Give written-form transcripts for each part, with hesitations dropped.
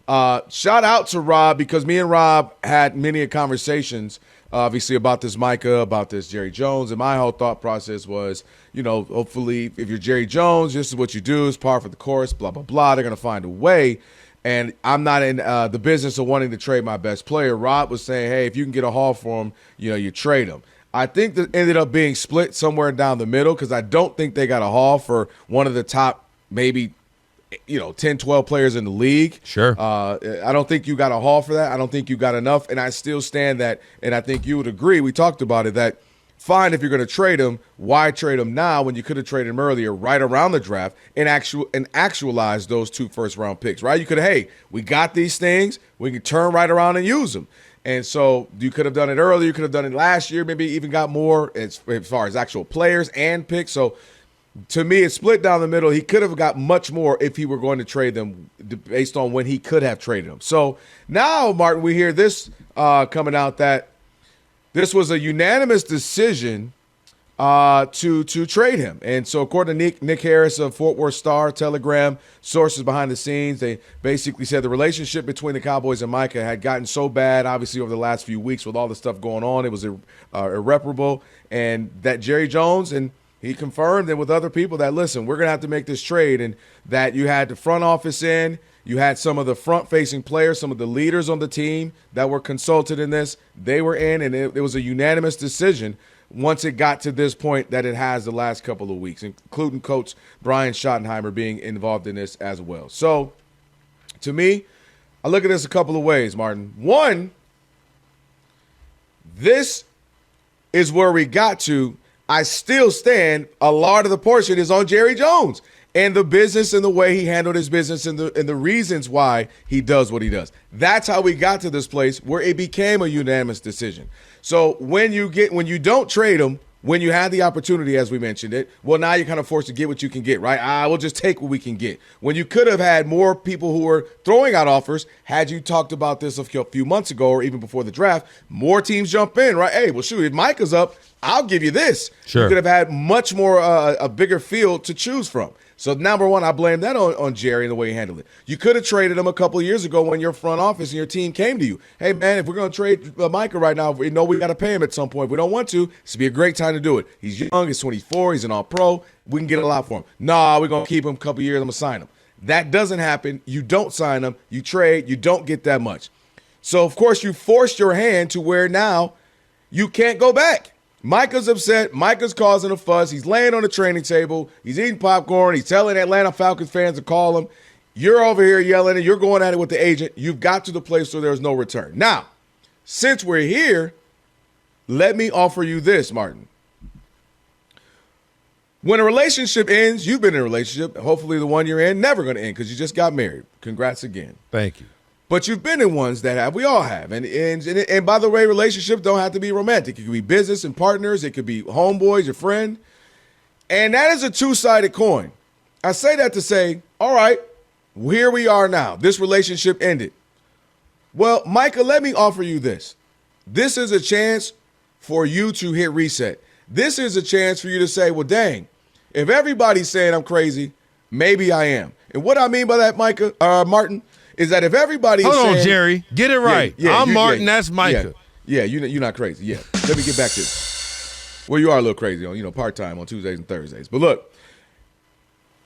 Shout out to Rob, because me and Rob had many conversations, obviously, about this Micah, about this Jerry Jones. And my whole thought process was, hopefully if you're Jerry Jones, this is what you do, is par for the course, blah, blah, blah. They're going to find a way. And I'm not in the business of wanting to trade my best player. Rob was saying, hey, if you can get a haul for him, you trade him. I think that ended up being split somewhere down the middle, because I don't think they got a haul for one of the top maybe 10, 12 players in the league. Sure. I don't think you got a haul for that. I don't think you got enough. And I still stand that, and I think you would agree, we talked about it, that fine, if you're going to trade him, why trade him now when you could have traded him earlier, right around the draft, and actualize those 2 first-round picks, right? You could have, hey, we got these things, we can turn right around and use them. And so you could have done it earlier, you could have done it last year, maybe even got more as far as actual players and picks. So to me, it's split down the middle. He could have got much more if he were going to trade them based on when he could have traded them. So now, Martin, we hear this coming out that this was a unanimous decision to trade him. And so according to Nick Harris of Fort Worth Star-Telegram, sources behind the scenes, they basically said the relationship between the Cowboys and Micah had gotten so bad, obviously, over the last few weeks with all the stuff going on. It was irreparable. And that Jerry Jones, and he confirmed it with other people, that, listen, we're going to have to make this trade, and that you had the front office in, you had some of the front-facing players, some of the leaders on the team that were consulted in this. They were in, and it was a unanimous decision once it got to this point that it has the last couple of weeks, including Coach Brian Schottenheimer being involved in this as well. So, to me, I look at this a couple of ways, Martin. One, this is where we got to. I still stand, a lot of the portion is on Jerry Jones and the business and the way he handled his business and the reasons why he does what he does. That's how we got to this place where it became a unanimous decision. So when you don't trade him, when you had the opportunity, as we mentioned it, well, now you're kind of forced to get what you can get, right? We'll just take what we can get. When you could have had more people who were throwing out offers, had you talked about this a few months ago or even before the draft, more teams jump in, right? Hey, well, shoot, if Micah's up, I'll give you this. Sure. You could have had much more, a bigger field to choose from. So, number one, I blame that on Jerry and the way he handled it. You could have traded him a couple of years ago when your front office and your team came to you. Hey, man, if we're going to trade Micah right now, we know we got to pay him at some point. If we don't want to, this would be a great time to do it. He's young. He's 24. He's an all-pro. We can get a lot for him. Nah, we're going to keep him a couple of years. I'm going to sign him. That doesn't happen. You don't sign him. You trade. You don't get that much. So, of course, you forced your hand to where now you can't go back. Micah's upset. Micah's causing a fuss. He's laying on the training table. He's eating popcorn. He's telling Atlanta Falcons fans to call him. You're over here yelling, and you're going at it with the agent. You've got to the place where there's no return. Now, since we're here, let me offer you this, Martin. When a relationship ends, you've been in a relationship, hopefully the one you're in, never going to end because you just got married. Congrats again. Thank you. But you've been in ones that have. We all have. And by the way, relationships don't have to be romantic. It could be business and partners. It could be homeboys, your friend. And that is a two-sided coin. I say that to say, all right, here we are now. This relationship ended. Well, Micah, let me offer you this. This is a chance for you to hit reset. This is a chance for you to say, well, dang, if everybody's saying I'm crazy, maybe I am. And what I mean by that, Martin, is that if everybody is saying, hold on, Jerry, get it right. I'm Martin, that's Micah. Yeah, you're not crazy. Yeah, let me get back to it. Well, you are a little crazy on, part-time on Tuesdays and Thursdays. But look,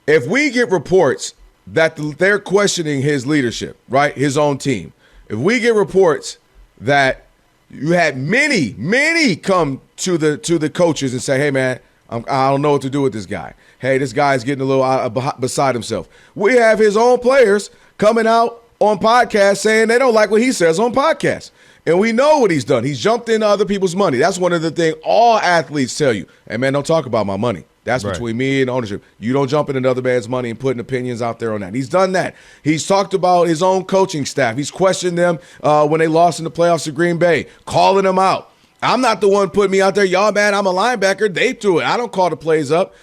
if we get reports that they're questioning his leadership, right, his own team, if we get reports that you had many come to the coaches and say, hey, man, I don't know what to do with this guy. Hey, this guy's getting a little beside himself. We have his own players coming out on podcasts saying they don't like what he says on podcasts. And we know what he's done. He's jumped into other people's money. That's one of the things all athletes tell you. Hey, man, don't talk about my money. That's right. Between me and ownership. You don't jump into another man's money and putting opinions out there on that. He's done that. He's talked about his own coaching staff. He's questioned them when they lost in the playoffs to Green Bay, calling them out. I'm not the one putting me out there. Y'all, man, I'm a linebacker. They do it. I don't call the plays up.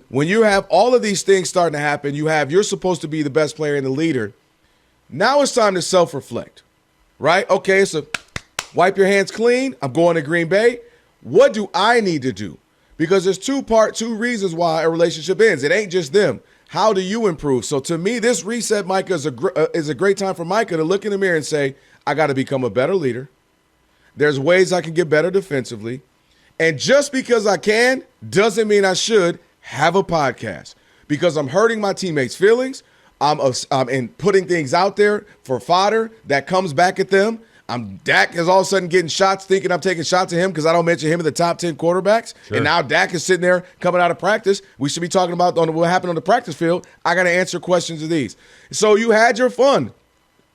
When you have all of these things starting to happen, you're supposed to be the best player and the leader. Now it's time to self-reflect, right? Okay, so wipe your hands clean. I'm going to Green Bay. What do I need to do? Because there's two reasons why a relationship ends. It ain't just them. How do you improve? So to me, this reset, Micah, is a great time for Micah to look in the mirror and say, I got to become a better leader. There's ways I can get better defensively. And just because I can doesn't mean I should have a podcast, because I'm hurting my teammates' feelings. I'm putting things out there for fodder that comes back at them. Dak is all of a sudden getting shots, thinking I'm taking shots at him because I don't mention him in the top 10 quarterbacks. Sure. And now Dak is sitting there coming out of practice. We should be talking about what happened on the practice field. I got to answer questions of these. So you had your fun.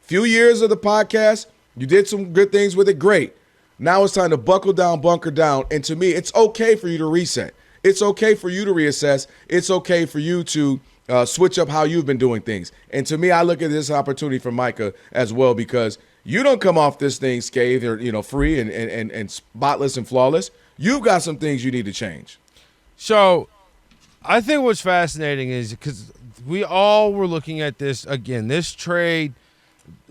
Few years of the podcast. You did some good things with it. Great. Now it's time to buckle down, bunker down. And to me, it's okay for you to reset. It's okay for you to reassess. It's okay for you to switch up how you've been doing things. And to me, I look at this opportunity for Micah as well, because you don't come off this thing scathed or free and spotless and flawless. You've got some things you need to change. So I think what's fascinating is because we all were looking at this, again, this trade.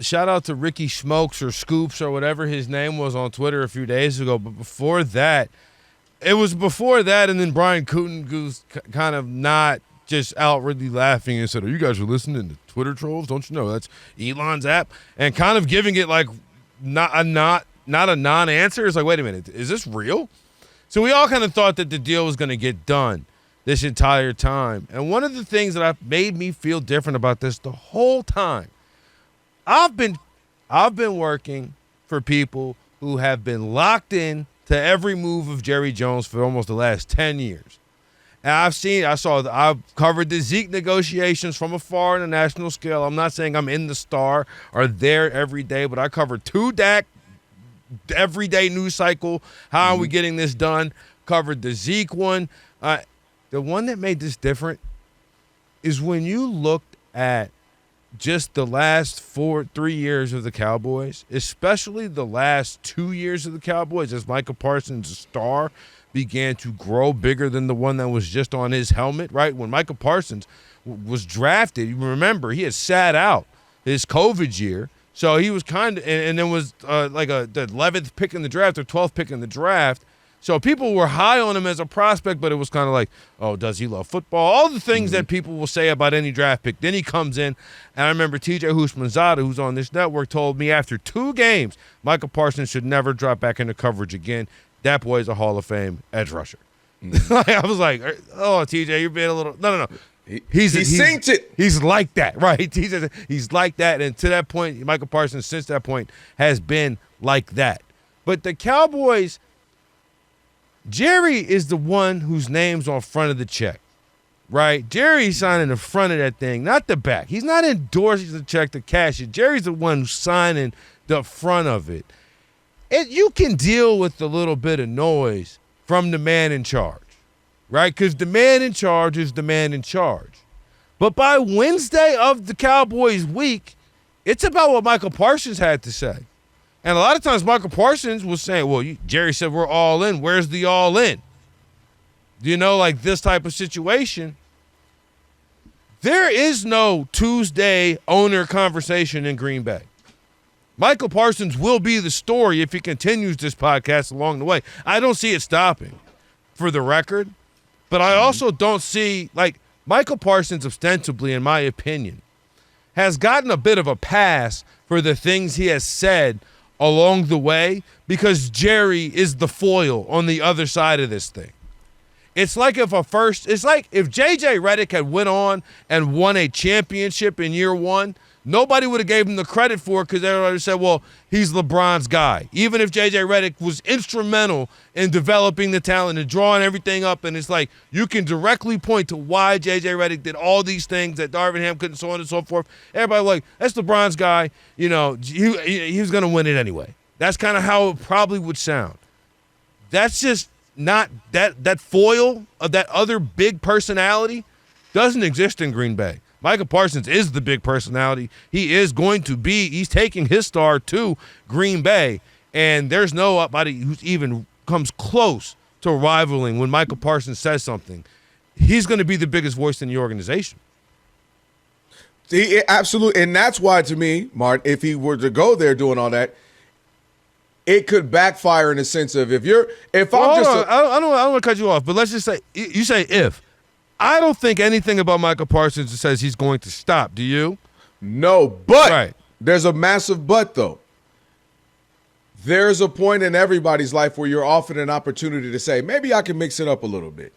Shout out to Ricky Smokes or Scoops or whatever his name was on Twitter a few days ago. But before that, and then Brian Kutengoose kind of not just outwardly laughing and said, "Oh, you guys are listening to Twitter trolls? Don't you know that's Elon's app?" And kind of giving it like not a non-answer. It's like, wait a minute, is this real? So we all kind of thought that the deal was going to get done this entire time. And one of the things that made me feel different about this the whole time, I've been working for people who have been locked in to every move of Jerry Jones for almost the last 10 years. And I've covered the Zeke negotiations from afar on a national scale. I'm not saying I'm in the Star or there every day, but I covered 2 Dak everyday news cycle. How are we getting this done? Covered the Zeke one. The one that made this different is when you looked at just the last 3 years of the Cowboys, especially the last 2 years of the Cowboys, as Micah Parsons' star began to grow bigger than the one that was just on his helmet, right? When Micah Parsons was drafted, you remember, he had sat out his COVID year. So he was kind of, and then was the 11th pick in the draft or 12th pick in the draft. So people were high on him as a prospect, but it was kind of like, oh, does he love football? All the things that people will say about any draft pick. Then he comes in, and I remember TJ Houshmandzadeh, who's on this network, told me after 2 games, Micah Parsons should never drop back into coverage again. That boy is a Hall of Fame edge rusher. I was like, oh, TJ, you're being a little – no. He's synced it. He's like that, right? He's like that, and to that point, Micah Parsons, since that point, has been like that. But the Cowboys – Jerry is the one whose name's on front of the check, right? Jerry's signing the front of that thing, not the back. He's not endorsing the check to cash it. Jerry's the one who's signing the front of it. And you can deal with a little bit of noise from the man in charge, right? Because the man in charge is the man in charge. But by Wednesday of the Cowboys week, it's about what Micah Parsons had to say. And a lot of times Micah Parsons was saying, well, Jerry said we're all in. Where's the all in? Like this type of situation. There is no Tuesday owner conversation in Green Bay. Michael Parsons will be the story if he continues this podcast along the way. I don't see it stopping, for the record. But I also don't see, Michael Parsons ostensibly, in my opinion, has gotten a bit of a pass for the things he has said along the way, because Jerry is the foil on the other side of this thing. It's like if J.J. Redick had went on and won a championship in year 1, nobody would have gave him the credit for it, because everybody said, well, he's LeBron's guy. Even if J.J. Redick was instrumental in developing the talent and drawing everything up, and it's like you can directly point to why J.J. Redick did all these things that Darvin Ham couldn't, so on and so forth. Everybody like, that's LeBron's guy. He was going to win it anyway. That's kind of how it probably would sound. That's just not that foil of that other big personality doesn't exist in Green Bay. Micah Parsons is the big personality. He's taking his star to Green Bay, and there's nobody who's even comes close to rivaling when Micah Parsons says something. He's going to be the biggest voice in the organization. Absolutely, and that's why, to me, Martin, if he were to go there doing all that, it could backfire in the sense of I don't want to cut you off, but let's just say you say if. I don't think anything about Micah Parsons says he's going to stop. Do you? No, but there's a massive but, though. There's a point in everybody's life where you're offered an opportunity to say, maybe I can mix it up a little bit.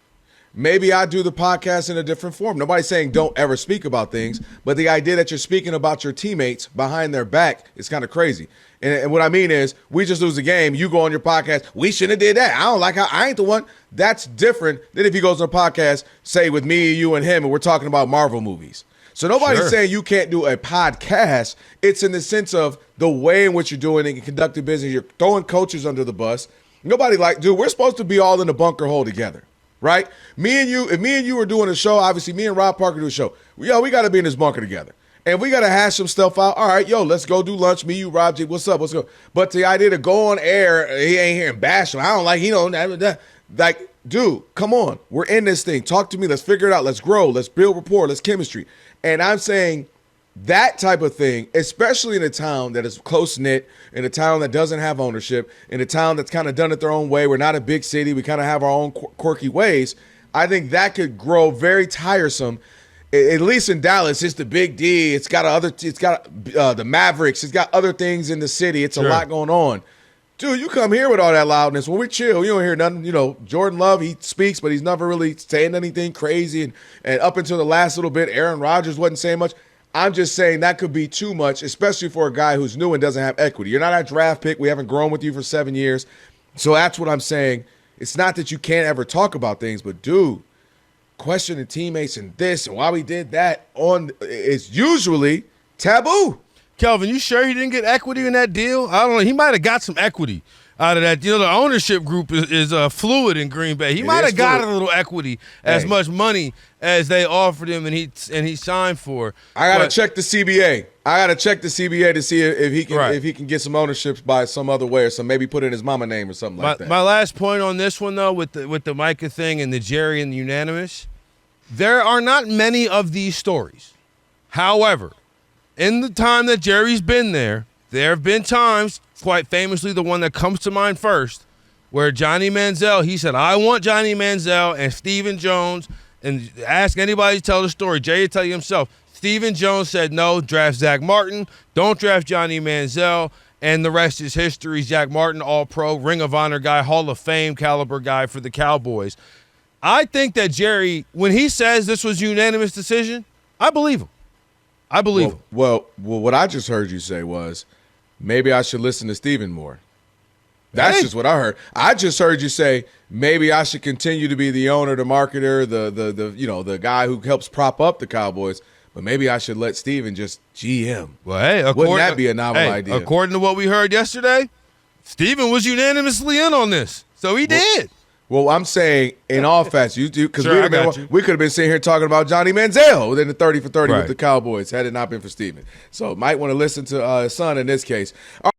Maybe I do the podcast in a different form. Nobody's saying don't ever speak about things, but the idea that you're speaking about your teammates behind their back is kind of crazy. And what I mean is, we just lose a game. You go on your podcast, we shouldn't have did that. I don't like how I ain't the one. That's different than if he goes on a podcast, say with me, you, and him, and we're talking about Marvel movies. So nobody's saying you can't do a podcast. It's in the sense of the way in which you're doing it and conducting business. You're throwing coaches under the bus. Nobody dude, we're supposed to be all in the bunker hole together, right? Me and you, if me and you were doing a show, obviously me and Rob Parker do a show. We got to be in this bunker together. And we got to hash some stuff out. All right, let's go do lunch. Me, you, Rob, G, what's up? What's going on? But the idea to go on air, he ain't here and bash him. I don't like, like, dude, come on. We're in this thing. Talk to me. Let's figure it out. Let's grow. Let's build rapport. Let's chemistry. And I'm saying that type of thing, especially in a town that is close-knit, in a town that doesn't have ownership, in a town that's kind of done it their own way. We're not a big city. We kind of have our own quirky ways. I think that could grow very tiresome. At least in Dallas, it's the Big D. It's got the Mavericks. It's got other things in the city. It's a lot going on. Dude, you come here with all that loudness. When we chill, you don't hear nothing. Jordan Love, he speaks, but he's never really saying anything crazy. And up until the last little bit, Aaron Rodgers wasn't saying much. I'm just saying that could be too much, especially for a guy who's new and doesn't have equity. You're not a draft pick. We haven't grown with you for 7 years. So that's what I'm saying. It's not that you can't ever talk about things, but, dude, questioning teammates and this and why we did that is usually taboo. Kelvin, you sure he didn't get equity in that deal? I don't know. He might have got some equity out of that deal. The ownership group is fluid in Green Bay. He might have got a little equity, as much money as they offered him and he signed for. I gotta check the CBA. To see if he can get some ownership by some other way, or maybe put in his mama name or something like that. My last point on this one, though, with the Micah thing and the Jerry and the unanimous, there are not many of these stories. However, in the time that Jerry's been there have been times, quite famously the one that comes to mind first, where Johnny Manziel, he said, I want Johnny Manziel and Stephen Jones, and ask anybody to tell the story. Jerry will tell you himself. Stephen Jones said, no, draft Zach Martin. Don't draft Johnny Manziel. And the rest is history. Zach Martin, all-pro, Ring of Honor guy, Hall of Fame caliber guy for the Cowboys. I think that Jerry, when he says this was a unanimous decision, I believe him. him. Well, what I just heard you say was maybe I should listen to Stephen more. That's just what I heard. I just heard you say maybe I should continue to be the owner, the marketer, the guy who helps prop up the Cowboys, but maybe I should let Stephen just GM. Well, hey, wouldn't that be a novel idea? According to what we heard yesterday, Stephen was unanimously in on this, so he did. Well, I'm saying in all facts, you do, because Sure, we could have been sitting here talking about Johnny Manziel within the 30 for 30 with the Cowboys had it not been for Stephen. So might want to listen to his son in this case. All